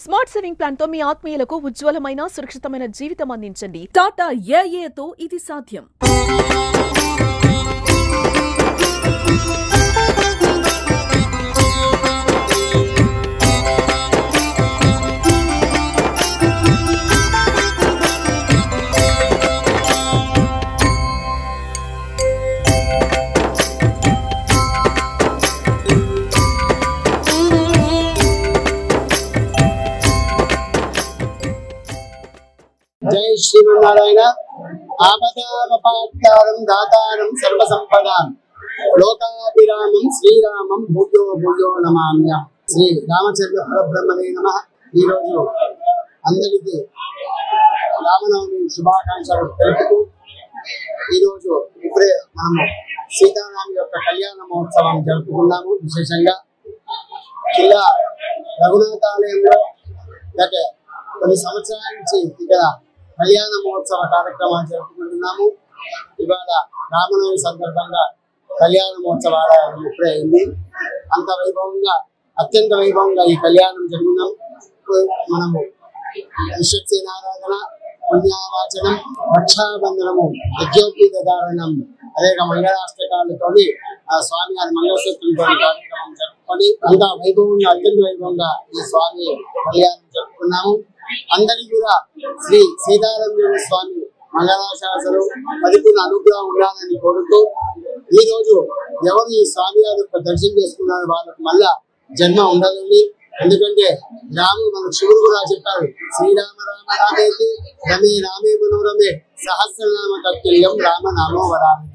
Smart saving plan తో మీ ఆత్మీయులకు ఉజ్వలమైన సురక్షితమైన జీవితం అందించండి. టాటా ఏఏతో ఇది సాధ్యం. जय श्रीमन्नारायण आपदामपात्तारं दातारं सर्वसंपदां लोकाभिरामं श्रीरामं भूयो भूयो नमाम्यहं श्री रामचंद्र परब्रह्मणे नमः। ఈ రోజు అందరికీ రామనవమి శుభాకాంక్షలు తెలుపుతూ ఈ రోజు ఇప్పుడే మనము సీతారామ యొక్క కళ్యాణ మహోత్సవం జరుపుకున్నాము. విశేషంగా జిల్లా రఘునాథ ఆలయంలో గత కొన్ని సంవత్సరాల నుంచి ఇక్కడ కళ్యాణ మహోత్సవ కార్యక్రమాలు జరుపుకుంటున్నాము. ఇవాళ రామనవమి సందర్భంగా కళ్యాణ మహోత్సవాల ఇప్పుడే అయింది. అంత వైభవంగా అత్యంత వైభవంగా ఈ కళ్యాణం జరిగినాం. మనము విశ్వక్సేనారాధన, పుణ్యావాచనం, రక్షాబంధనము, యజ్ఞోపీతధారణం, అనేక మంగళాష్టకాలతోని స్వామి గారి మంగళసూత్రంతో కార్యక్రమం జరుపుకొని అంత వైభవంగా అత్యంత వైభవంగా ఈ స్వామి కళ్యాణం జరుపుకున్నాము. అందరికీ కూడా శ్రీ సీతారామ స్వామి మంగళాశాసనం పరిపూర్ణ అనుగ్రహం ఉండాలని కోరుతూ ఈ రోజు ఎవరు ఈ స్వామి గారి యొక్క దర్శనం చేసుకున్నారో వాళ్ళకు మళ్ళా జన్మ ఉండదని, ఎందుకంటే రాముడు మన శివుడు కూడా చెప్పారు, శ్రీరామ రామ రామేతి రమే రామే మనోరమే సహస్రనామ తత్తుల్యం రామనామో వరామి.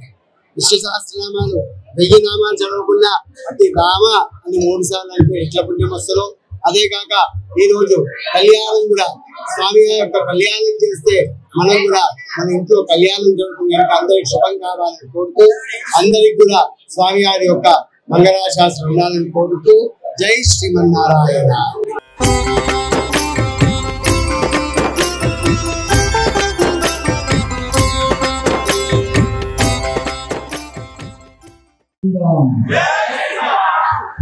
విష్ణు సహస్రనామాలు 1000 నామాలు చదవకుండా అతి రామ అని 3 సార్లు అంటే ఎట్లా పుణ్యం వస్తుందో, అదే కాక ఈ రోజు కళ్యాణం కూడా స్వామి యొక్క కళ్యాణం చేస్తే మనం కూడా మన ఇంట్లో కళ్యాణం జరుగుతుంది కనుక అందరికి శుభం కావాలని కోరుతూ అందరికి కూడా స్వామి గారి యొక్క మంగళాశాస్త్రం ఉండాలని కోరుతూ జై శ్రీమన్నారాయణ.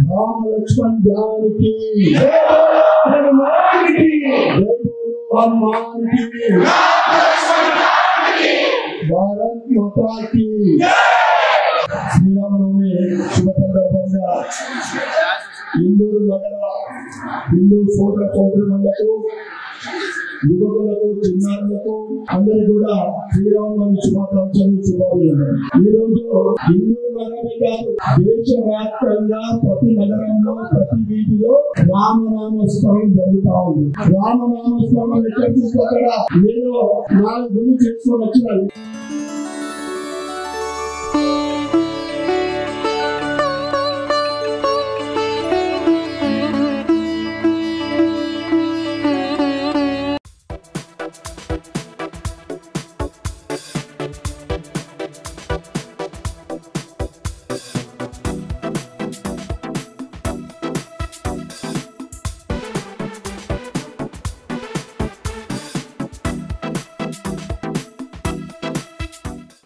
राम लक्ष्मण जानकी हनुमान की, भारत माता की। శ్రీరామనవమి శుభ సందర్భంగా ఇందూరు నగర హిందూ సోదర సోదరులకు, యువకులకు, చిన్నారులకు అందరికీ కూడా శ్రీరామనవమి శుభాకాంక్షలు, శుభాభినందనలు. ఈ రోజు హిందూ నగరమే కాదు, దేశవ్యాప్తంగా ప్రతి నగరంలో ప్రతి వీధిలో రామనామస్మరణ జరుగుతా ఉంది. రామనామస్మరణ ఎక్కడ అక్కడ నేను 4 గుళ్ళు చేసుకొని వచ్చినాను.